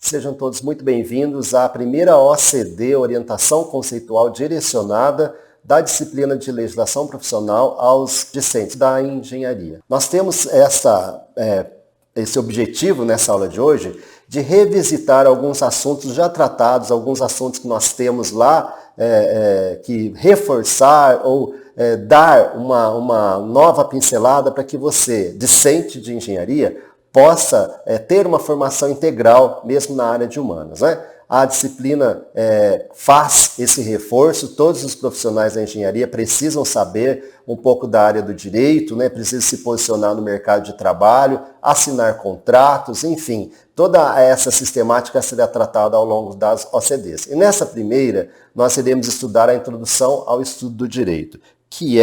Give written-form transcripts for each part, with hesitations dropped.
Sejam todos muito bem-vindos à primeira OCD, Orientação Conceitual Direcionada, da disciplina de Legislação Profissional aos discentes da engenharia. Nós temos esse objetivo nessa aula de hoje de revisitar alguns assuntos já tratados, alguns assuntos que nós temos lá, que reforçar ou dar uma nova pincelada para que você, discente de engenharia, possa ter uma formação integral, mesmo na área de humanas, né? A disciplina faz esse reforço, todos os profissionais da engenharia precisam saber um pouco da área do direito, né? Precisam se posicionar no mercado de trabalho, assinar contratos, enfim, toda essa sistemática será tratada ao longo das OCDs. E nessa primeira, nós iremos estudar a introdução ao estudo do direito, que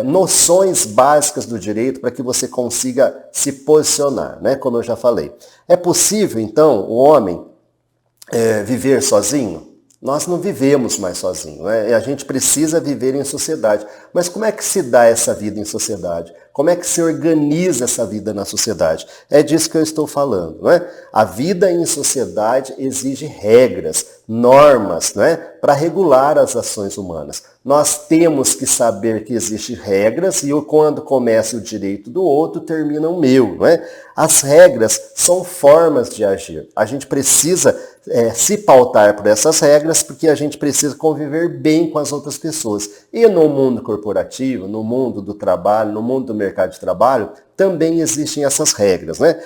noções básicas do direito para que você consiga se posicionar, né? Como eu já falei. É possível, então, o homem viver sozinho? Nós não vivemos mais sozinhos, né? A gente precisa viver em sociedade. Mas como é que se dá essa vida em sociedade? Como é que se organiza essa vida na sociedade? É disso que eu estou falando, né? A vida em sociedade exige regras, normas, né, para regular as ações humanas. Nós temos que saber que existem regras e quando começa o direito do outro, termina o meu, né? As regras são formas de agir. A gente precisa se pautar por essas regras porque a gente precisa conviver bem com as outras pessoas. E no mundo corporativo, no mundo do trabalho, no mundo do mercado de trabalho, também existem essas regras, né?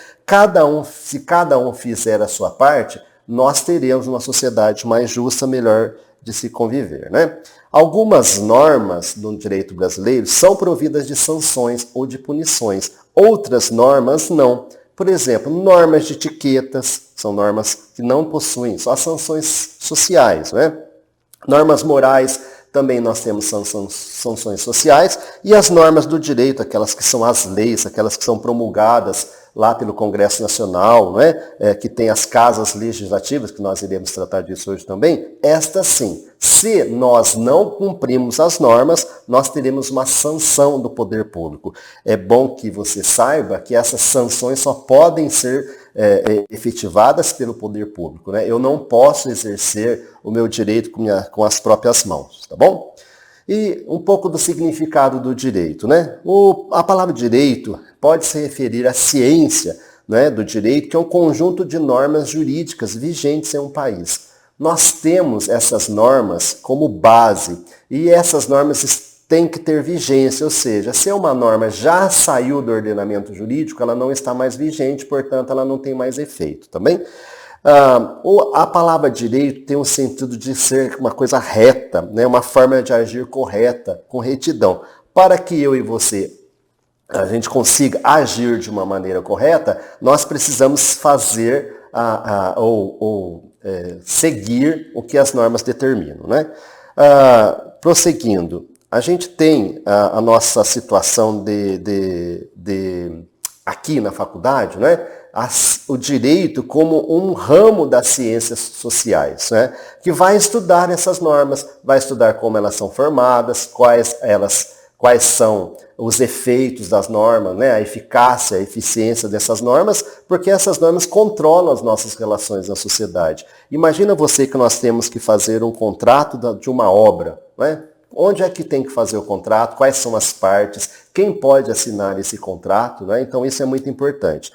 Se cada um fizer a sua parte, nós teremos uma sociedade mais justa, melhor de se conviver, né? Algumas normas no direito brasileiro são providas de sanções ou de punições. Outras normas não. Por exemplo, normas de etiquetas são normas que não possuem só sanções sociais, né? Normas morais, também nós temos sanções sociais, e as normas do direito, aquelas que são as leis, aquelas que são promulgadas lá pelo Congresso Nacional, né, que tem as casas legislativas, que nós iremos tratar disso hoje também, estas sim. Se nós não cumprimos as normas, nós teremos uma sanção do poder público. É bom que você saiba que essas sanções só podem ser efetivadas pelo poder público, né? Eu não posso exercer o meu direito com as próprias mãos, tá bom? E um pouco do significado do direito, né? A palavra direito pode se referir à ciência, né, do direito, que é um conjunto de normas jurídicas vigentes em um país. Nós temos essas normas como base e essas normas têm que ter vigência, ou seja, se uma norma já saiu do ordenamento jurídico, ela não está mais vigente, portanto, ela não tem mais efeito, tá bem? A palavra direito tem um sentido de ser uma coisa reta, né? Uma forma de agir correta, com retidão. Para que eu e você, a gente consiga agir de uma maneira correta, nós precisamos fazer seguir o que as normas determinam, né? Prosseguindo, a gente tem a nossa situação aqui na faculdade, né? O direito como um ramo das ciências sociais, né? Que vai estudar essas normas, vai estudar como elas são formadas, quais são os efeitos das normas, né? A eficácia, a eficiência dessas normas, porque essas normas controlam as nossas relações na sociedade. Imagina você que nós temos que fazer um contrato de uma obra, né? Onde é que tem que fazer o contrato? Quais são as partes? Quem pode assinar esse contrato, né? Então isso é muito importante.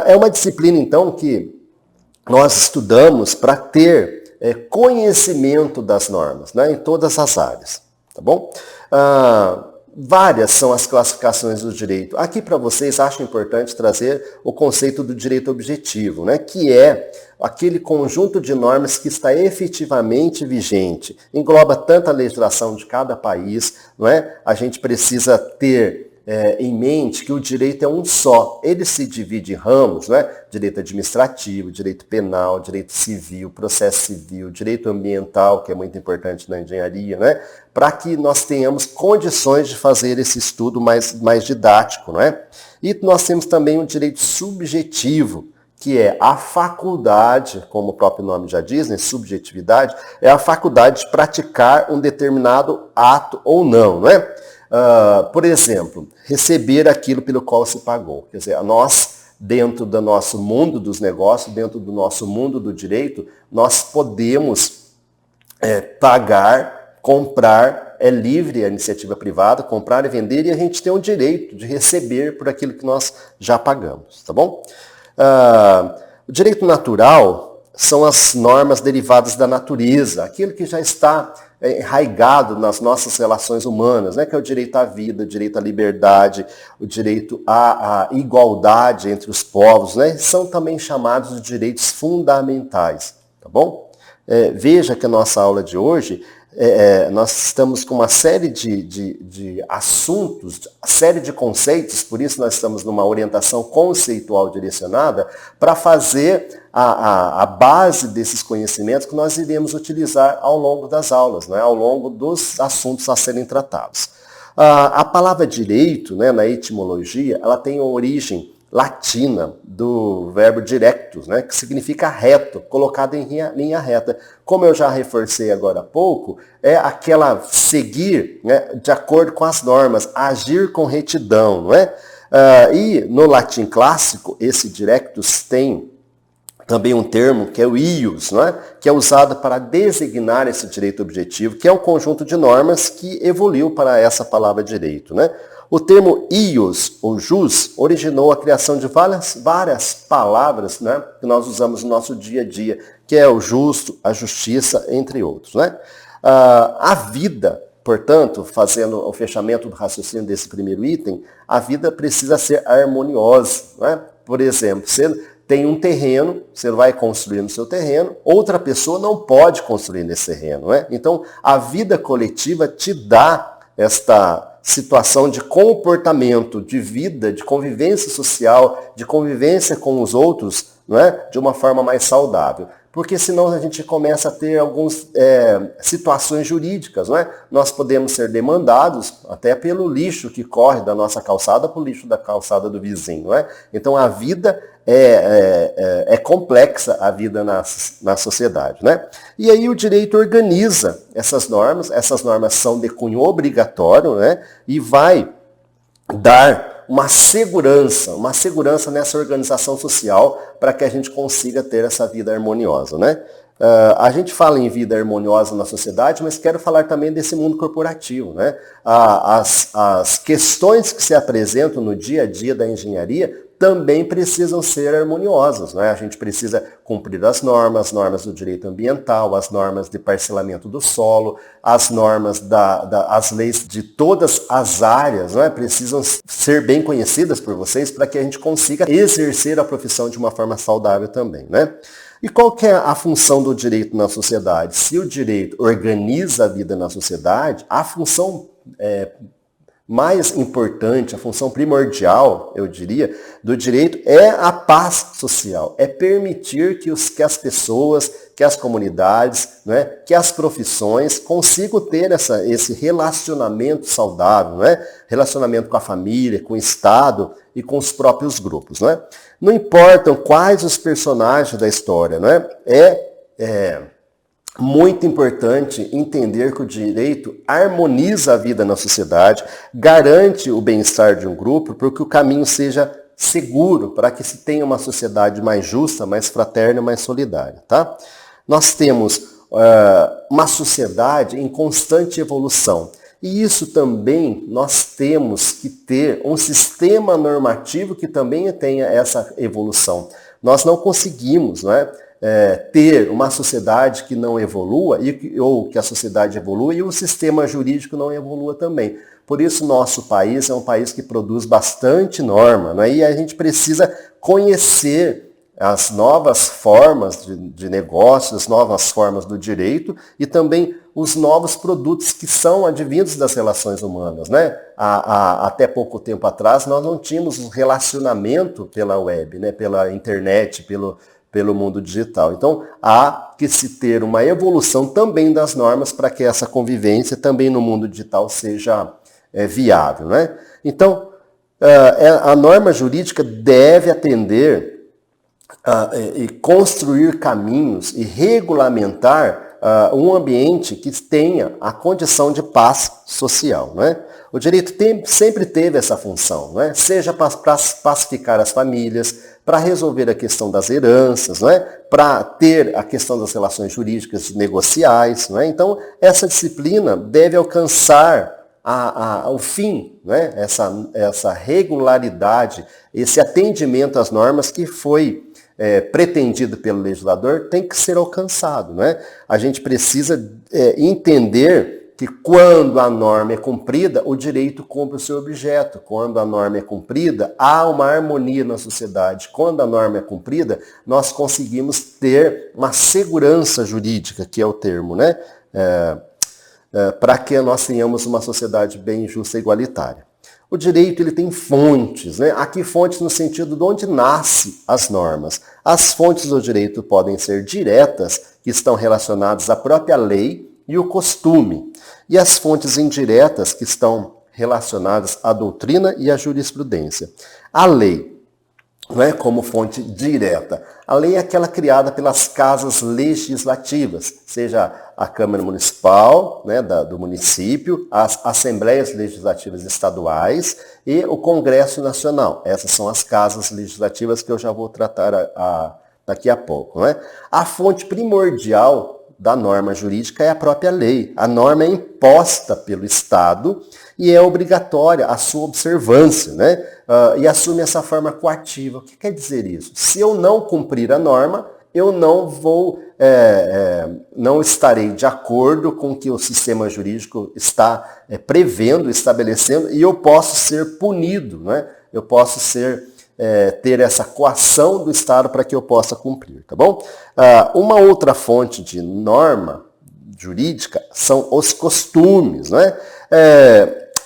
É uma disciplina, então, que nós estudamos para ter conhecimento das normas, né, em todas as áreas, tá bom? Várias são as classificações do direito. Aqui para vocês acho importante trazer o conceito do direito objetivo, né, que é aquele conjunto de normas que está efetivamente vigente. Engloba tanto a legislação de cada país, não é? A gente precisa ter em mente que o direito é um só. Ele se divide em ramos, né? Direito administrativo, direito penal, direito civil, processo civil, direito ambiental, que é muito importante na engenharia, né? Para que nós tenhamos condições de fazer esse estudo mais didático, não é? E nós temos também o direito subjetivo, que é a faculdade, como o próprio nome já diz, né, subjetividade, é a faculdade de praticar um determinado ato ou não, não é? Por exemplo, receber aquilo pelo qual se pagou. Quer dizer, nós dentro do nosso mundo dos negócios, dentro do nosso mundo do direito, nós podemos pagar, comprar, é livre a iniciativa privada, comprar e vender, e a gente tem o direito de receber por aquilo que nós já pagamos, tá bom? O direito natural são as normas derivadas da natureza, aquilo que já está enraizado nas nossas relações humanas, né? Que é o direito à vida, o direito à liberdade, o direito à igualdade entre os povos, né? São também chamados de direitos fundamentais, tá bom? Veja que a nossa aula de hoje, nós estamos com uma série de assuntos, série de conceitos, por isso nós estamos numa orientação conceitual direcionada para fazer a base desses conhecimentos que nós iremos utilizar ao longo das aulas, né, ao longo dos assuntos a serem tratados. A palavra direito, né, na etimologia, ela tem origem latina do verbo directus, né, que significa reto, colocado em linha reta. Como eu já reforcei agora há pouco, é aquela seguir, né, de acordo com as normas, agir com retidão, não é? E no latim clássico, esse directus tem também um termo que é o ius, não é? Que é usado para designar esse direito objetivo, que é um conjunto de normas que evoluiu para essa palavra direito, né? O termo ius, ou jus, originou a criação de várias palavras, né, que nós usamos no nosso dia a dia, que é o justo, a justiça, entre outros, né? A vida, portanto, fazendo o fechamento do raciocínio desse primeiro item, a vida precisa ser harmoniosa, né? Por exemplo, você tem um terreno, você vai construir no seu terreno, outra pessoa não pode construir nesse terreno, né? Então, a vida coletiva te dá esta situação de comportamento, de vida, de convivência social, de convivência com os outros, não é? De uma forma mais saudável. Porque senão a gente começa a ter algumas situações jurídicas, não é? Nós podemos ser demandados até pelo lixo que corre da nossa calçada para o lixo da calçada do vizinho, não é? Então a vida é complexa, a vida na sociedade, né? E aí o direito organiza essas normas são de cunho obrigatório, né? E vai dar uma segurança nessa organização social para que a gente consiga ter essa vida harmoniosa, né? A gente fala em vida harmoniosa na sociedade, mas quero falar também desse mundo corporativo, né? As questões que se apresentam no dia a dia da engenharia também precisam ser harmoniosas, né? A gente precisa cumprir as normas do direito ambiental, as normas de parcelamento do solo, as normas as leis de todas as áreas, né? Precisam ser bem conhecidas por vocês para que a gente consiga exercer a profissão de uma forma saudável também, né? E qual que é a função do direito na sociedade? Se o direito organiza a vida na sociedade, a função mais importante, a função primordial, eu diria, do direito é a paz social. É permitir que as pessoas, que as comunidades, né, que as profissões consigam ter esse relacionamento saudável, né? Relacionamento com a família, com o Estado e com os próprios grupos, né? Não importam quais os personagens da história, né? Muito importante entender que o direito harmoniza a vida na sociedade, garante o bem-estar de um grupo, para que o caminho seja seguro, para que se tenha uma sociedade mais justa, mais fraterna, mais solidária, tá? Nós temos uma sociedade em constante evolução. E isso também nós temos que ter um sistema normativo que também tenha essa evolução. Nós não conseguimos, não é? Ter uma sociedade que não evolua, ou que a sociedade evolua e o sistema jurídico não evolua também. Por isso, nosso país é um país que produz bastante norma, né? E a gente precisa conhecer as novas formas de negócio, as novas formas do direito e também os novos produtos que são advindos das relações humanas, né? Até pouco tempo atrás, nós não tínhamos um relacionamento pela web, né? Pela internet, pelo mundo digital. Então, há que se ter uma evolução também das normas para que essa convivência também no mundo digital seja viável, né? Então, a norma jurídica deve atender e construir caminhos e regulamentar um ambiente que tenha a condição de paz social, né? O direito sempre teve essa função, né? Seja para pacificar as famílias, para resolver a questão das heranças, não é? Para ter a questão das relações jurídicas negociais. Não é? Então, essa disciplina deve alcançar o fim, né? Essa regularidade, esse atendimento às normas que foi pretendido pelo legislador tem que ser alcançado. Né? A gente precisa entender que quando a norma é cumprida, o direito cumpre o seu objeto. Quando a norma é cumprida, há uma harmonia na sociedade. Quando a norma é cumprida, nós conseguimos ter uma segurança jurídica, que é o termo, né? Para que nós tenhamos uma sociedade bem justa e igualitária. O direito ele tem fontes, né? Aqui fontes no sentido de onde nascem as normas. As fontes do direito podem ser diretas, que estão relacionadas à própria lei e o costume. E as fontes indiretas, que estão relacionadas à doutrina e à jurisprudência. A lei não é como fonte direta. A lei é aquela criada pelas casas legislativas, seja a Câmara Municipal, né, do município, as Assembleias Legislativas Estaduais e o Congresso Nacional. Essas são as casas legislativas que eu já vou tratar daqui a pouco. Né? A fonte primordial da norma jurídica é a própria lei. A norma é imposta pelo Estado e é obrigatória a sua observância, né? E assume essa forma coativa. O que quer dizer isso? Se eu não cumprir a norma, eu não não estarei de acordo com o que o sistema jurídico está prevendo, estabelecendo, e eu posso ser punido, né? Eu posso ter essa coação do Estado para que eu possa cumprir, tá bom? Uma outra fonte de norma jurídica são os costumes, né?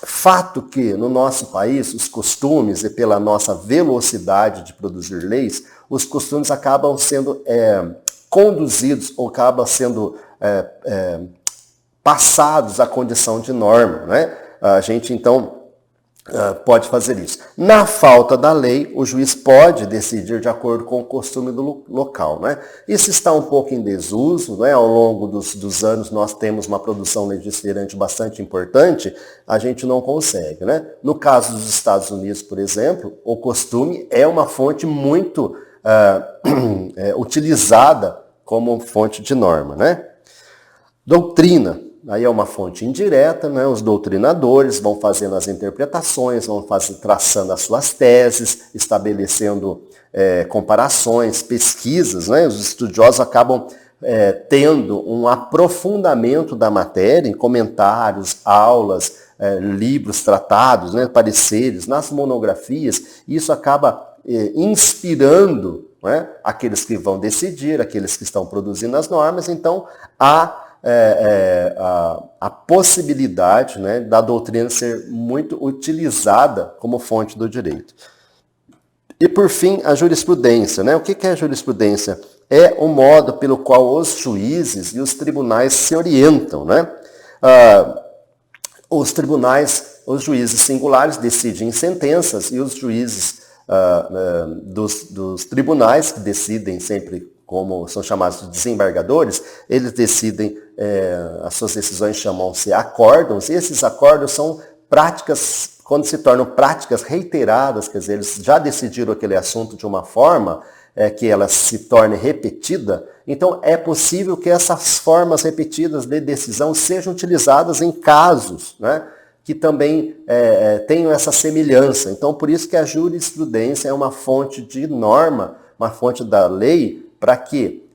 Fato que no nosso país os costumes, e pela nossa velocidade de produzir leis, os costumes acabam sendo conduzidos ou acabam sendo passados à condição de norma, né? A gente então pode fazer isso. Na falta da lei, o juiz pode decidir de acordo com o costume do local. Né? Isso está um pouco em desuso, né? Ao longo dos anos nós temos uma produção legislante bastante importante, a gente não consegue. Né? No caso dos Estados Unidos, por exemplo, o costume é uma fonte muito utilizada como fonte de norma. Né? Doutrina. Aí é uma fonte indireta, né? Os doutrinadores vão fazendo as interpretações, vão traçando as suas teses, estabelecendo comparações, pesquisas, né? Os estudiosos acabam tendo um aprofundamento da matéria em comentários, aulas, livros, tratados, né? Pareceres, nas monografias, e isso acaba inspirando, né? Aqueles que vão decidir, aqueles que estão produzindo as normas. Então, há a possibilidade, né, da doutrina ser muito utilizada como fonte do direito. E, por fim, a jurisprudência. Né? O que é a jurisprudência? É o modo pelo qual os juízes e os tribunais se orientam. Né? Os juízes singulares decidem sentenças e os juízes dos tribunais, que decidem sempre como são chamados de desembargadores, eles decidem, as suas decisões chamam-se acórdãos, e esses acórdãos são práticas, quando se tornam práticas reiteradas, quer dizer, eles já decidiram aquele assunto de uma forma que ela se torne repetida, então é possível que essas formas repetidas de decisão sejam utilizadas em casos, né, que também tenham essa semelhança. Então, por isso que a jurisprudência é uma fonte de norma, uma fonte da lei, para que,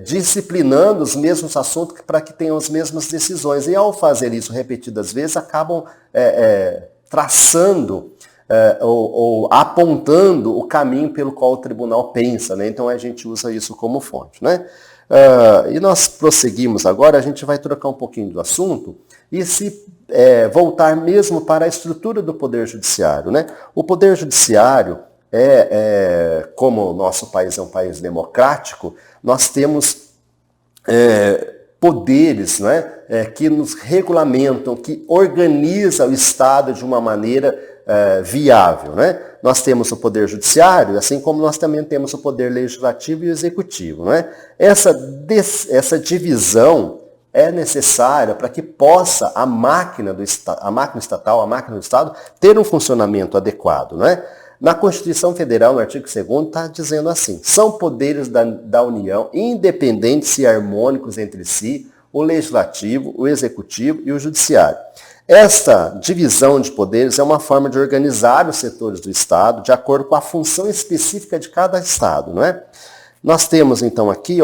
disciplinando os mesmos assuntos, para que tenham as mesmas decisões. E ao fazer isso repetidas vezes, acabam traçando ou apontando o caminho pelo qual o tribunal pensa. Né? Então a gente usa isso como fonte. Né? E nós prosseguimos agora, a gente vai trocar um pouquinho do assunto e se voltar mesmo para a estrutura do Poder Judiciário. Né? O Poder Judiciário, como o nosso país é um país democrático, nós temos poderes, né, que nos regulamentam, que organizam o Estado de uma maneira viável. Né? Nós temos o Poder Judiciário, assim como nós também temos o Poder Legislativo e o Executivo. Né? Essa divisão é necessária para que possa a máquina estatal, a máquina do Estado, ter um funcionamento adequado. Né? Na Constituição Federal, no artigo 2º, está dizendo assim: são poderes da União, independentes e harmônicos entre si, o Legislativo, o Executivo e o Judiciário. Esta divisão de poderes é uma forma de organizar os setores do Estado de acordo com a função específica de cada Estado, não é? Nós temos, então, aqui,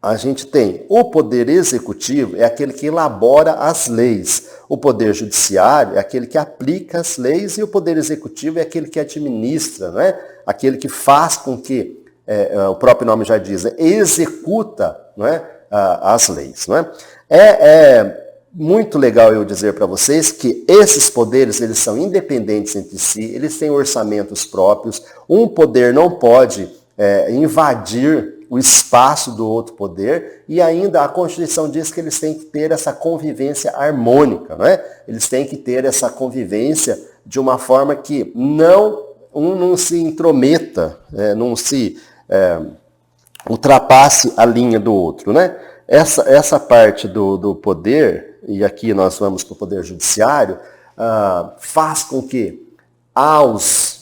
a gente tem o poder executivo, é aquele que elabora as leis. O poder judiciário é aquele que aplica as leis e o poder executivo é aquele que administra, não é? Aquele que faz com que, o próprio nome já diz, executa, não é? As leis, não é? É muito legal eu dizer para vocês que esses poderes, eles são independentes entre si, eles têm orçamentos próprios, um poder não pode invadir o espaço do outro poder, e ainda a Constituição diz que eles têm que ter essa convivência harmônica, não é? Eles têm que ter essa convivência de uma forma que um não se intrometa, não se ultrapasse a linha do outro, né? Essa parte do poder, e aqui nós vamos para o poder judiciário, faz com que aos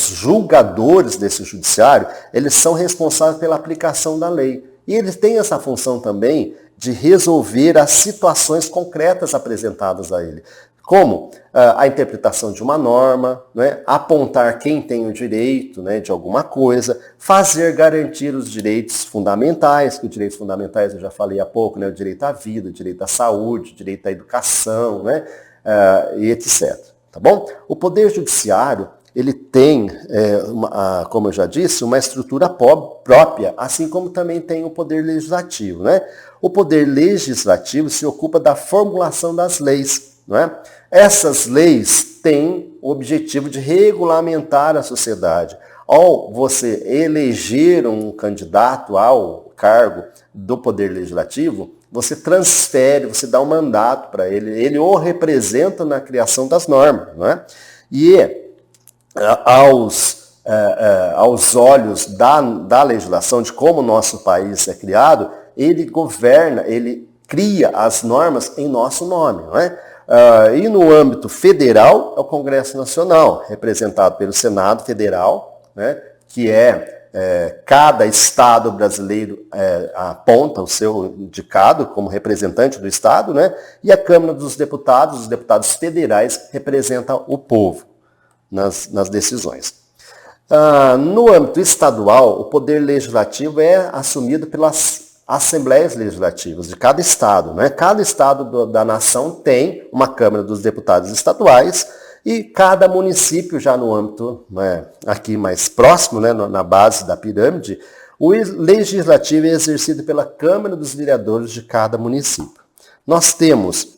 julgadores desse judiciário, eles são responsáveis pela aplicação da lei. E eles têm essa função também de resolver as situações concretas apresentadas a ele. Como a interpretação de uma norma, né? Apontar quem tem o direito, né, de alguma coisa, fazer garantir os direitos fundamentais, que os direitos fundamentais eu já falei há pouco, né, o direito à vida, o direito à saúde, o direito à educação, né, e etc. Tá bom? O Poder Judiciário, ele tem, como eu já disse, uma estrutura própria, assim como também tem o Poder Legislativo, né? O Poder Legislativo se ocupa da formulação das leis, não é? Essas leis têm o objetivo de regulamentar a sociedade. Ao você eleger um candidato ao cargo do Poder Legislativo, você transfere, você dá um mandato para ele, ele o representa na criação das normas, não é? E aos olhos da legislação, de como o nosso país é criado, ele governa, ele cria as normas em nosso nome, não é? E no âmbito federal, é o Congresso Nacional, representado pelo Senado Federal, né, que cada estado brasileiro aponta o seu indicado como representante do estado, né, e a Câmara dos Deputados, os deputados federais, representam o povo nas decisões. No âmbito estadual, o poder legislativo é assumido pelas assembleias legislativas de cada estado, né? Cada estado da nação tem uma Câmara dos Deputados estaduais e cada município, já no âmbito, né, aqui mais próximo, né, na base da pirâmide, o legislativo é exercido pela Câmara dos Vereadores de cada município. Nós temos,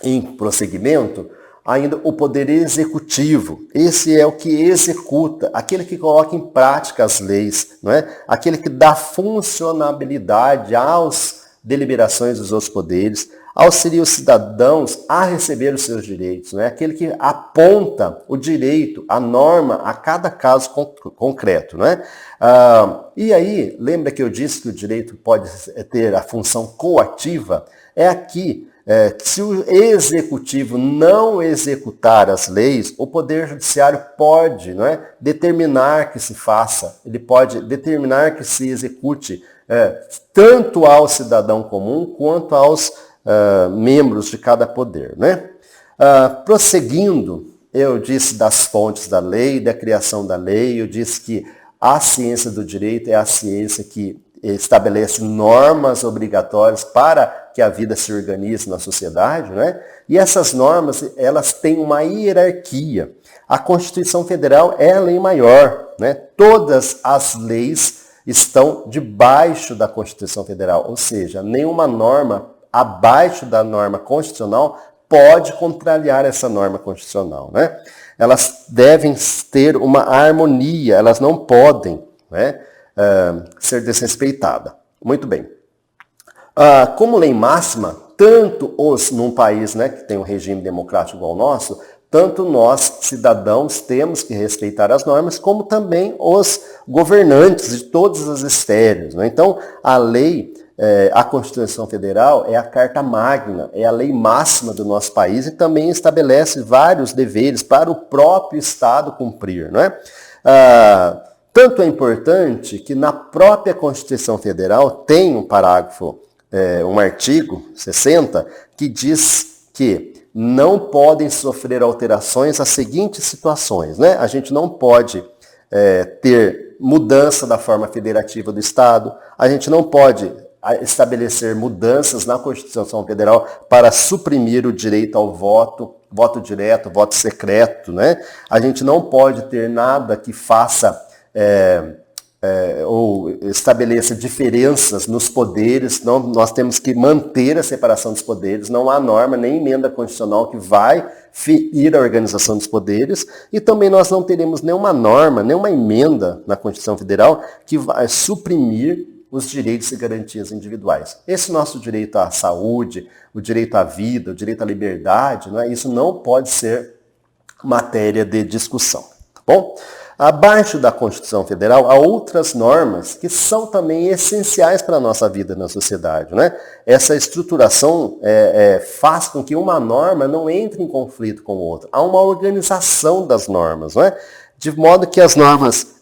em prosseguimento, ainda o poder executivo. Esse é o que executa, aquele que coloca em prática as leis, não é? Aquele que dá funcionabilidade às deliberações dos outros poderes, auxilia os cidadãos a receber os seus direitos, não é? Aquele que aponta o direito, a norma a cada caso concreto, não é? E aí, lembra que eu disse que o direito pode ter a função coativa? É aqui que se o executivo não executar as leis, o Poder Judiciário pode, não é, determinar que se faça, ele pode determinar que se execute tanto ao cidadão comum quanto aos membros de cada poder, né? Prosseguindo, eu disse das fontes da lei, da criação da lei, eu disse que a ciência do direito é a ciência que estabelece normas obrigatórias para que a vida se organize na sociedade, né? E essas normas, elas têm uma hierarquia. A Constituição Federal é a lei maior, né? Todas as leis estão debaixo da Constituição Federal, ou seja, nenhuma norma abaixo da norma constitucional pode contrariar essa norma constitucional, né? Elas devem ter uma harmonia, elas não podem, né, ser desrespeitada. Muito bem. Como lei máxima, tanto num país, né, que tem um regime democrático igual ao nosso, tanto nós, cidadãos, temos que respeitar as normas, como também os governantes de todas as esferas, né? Então, a lei, a Constituição Federal é a carta magna, é a lei máxima do nosso país e também estabelece vários deveres para o próprio Estado cumprir, não é? Tanto é importante que na própria Constituição Federal tem um parágrafo, um artigo 60, que diz que não podem sofrer alterações as seguintes situações, né? A gente não pode ter mudança da forma federativa do Estado, a gente não pode estabelecer mudanças na Constituição Federal para suprimir o direito ao voto, voto direto, voto secreto, né? A gente não pode ter nada que faça ou estabeleça diferenças nos poderes, não, nós temos que manter a separação dos poderes, não há norma nem emenda constitucional que vai ferir a organização dos poderes, e também nós não teremos nenhuma norma, nenhuma emenda na Constituição Federal que vai suprimir os direitos e garantias individuais. Esse nosso direito à saúde, o direito à vida, o direito à liberdade, não é? Isso não pode ser matéria de discussão, tá bom? Abaixo da Constituição Federal, há outras normas que são também essenciais para a nossa vida na sociedade, né? Essa estruturação faz com que uma norma não entre em conflito com outra. Há uma organização das normas, né? De modo que as normas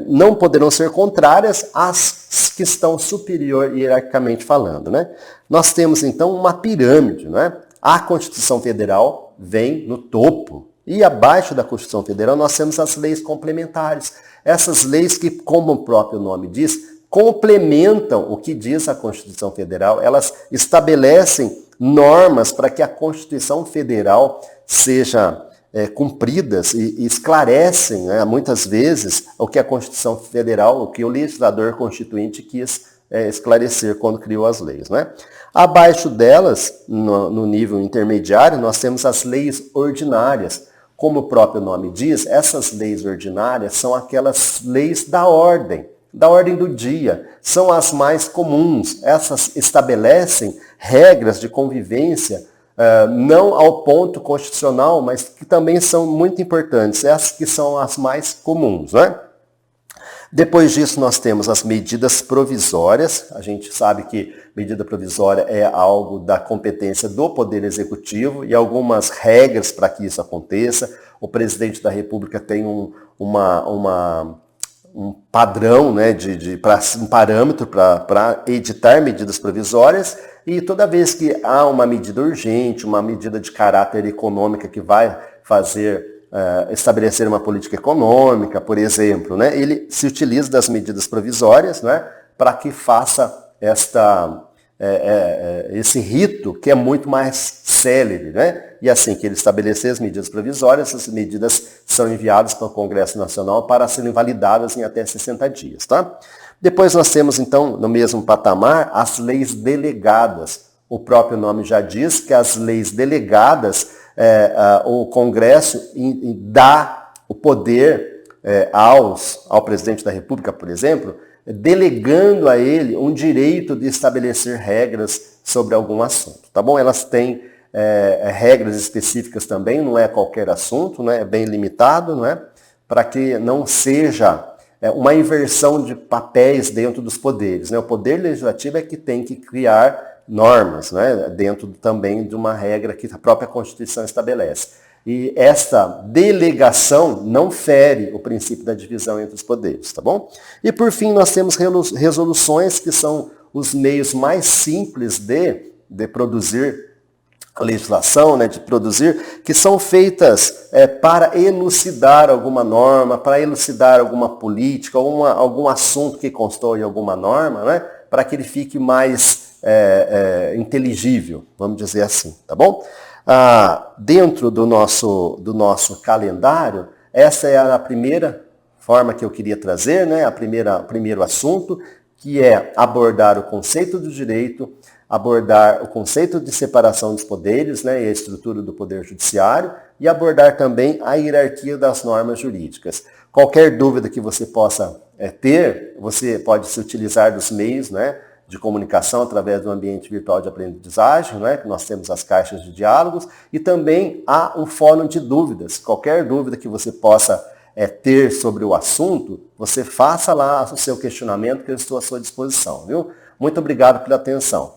não poderão ser contrárias às que estão superior hierarquicamente falando, né? Nós temos, então, uma pirâmide, né? A Constituição Federal vem no topo. E abaixo da Constituição Federal nós temos as leis complementares. Essas leis que, como o próprio nome diz, complementam o que diz a Constituição Federal. Elas estabelecem normas para que a Constituição Federal seja cumpridas e esclarecem, né, muitas vezes o que a Constituição Federal, o que o legislador constituinte quis esclarecer quando criou as leis, né? Abaixo delas, no nível intermediário, nós temos as leis ordinárias. Como o próprio nome diz, essas leis ordinárias são aquelas leis da ordem do dia. São as mais comuns. Essas estabelecem regras de convivência, não ao ponto constitucional, mas que também são muito importantes. Essas que são as mais comuns, né? Depois disso, nós temos as medidas provisórias. A gente sabe que medida provisória é algo da competência do Poder Executivo e algumas regras para que isso aconteça. O presidente da República tem um padrão, né, um parâmetro para editar medidas provisórias, e toda vez que há uma medida urgente, uma medida de caráter econômico que vai estabelecer uma política econômica, por exemplo, né, ele se utiliza das medidas provisórias, né, para que faça esse rito que é muito mais célere, né? E assim que ele estabelecer as medidas provisórias, essas medidas são enviadas para o Congresso Nacional para serem validadas em até 60 dias, tá? Depois nós temos, então, no mesmo patamar, as leis delegadas. O próprio nome já diz que as leis delegadas, o Congresso dá o poder ao presidente da República, por exemplo, delegando a ele um direito de estabelecer regras sobre algum assunto, tá bom? Elas têm regras específicas também, não é qualquer assunto, né? É bem limitado, não é? Para que não seja uma inversão de papéis dentro dos poderes, né? O Poder Legislativo é que tem que criar normas, né? Dentro também de uma regra que a própria Constituição estabelece. E esta delegação não fere o princípio da divisão entre os poderes, tá bom? E por fim nós temos resoluções, que são os meios mais simples de produzir a legislação, né, de produzir, que são feitas para elucidar alguma norma, para elucidar alguma política, algum assunto que constou em alguma norma, né, para que ele fique mais inteligível, vamos dizer assim, tá bom? Dentro do nosso calendário, essa é a primeira forma que eu queria trazer, né? O primeiro assunto, que é abordar o conceito do direito, abordar o conceito de separação dos poderes, né? E a estrutura do Poder Judiciário, e abordar também a hierarquia das normas jurídicas. Qualquer dúvida que você possa ter, você pode se utilizar dos meios, né, de comunicação através do ambiente virtual de aprendizagem, né? Que nós temos as caixas de diálogos, e também há um fórum de dúvidas. Qualquer dúvida que você possa ter sobre o assunto, você faça lá o seu questionamento, que eu estou à sua disposição, viu? Muito obrigado pela atenção.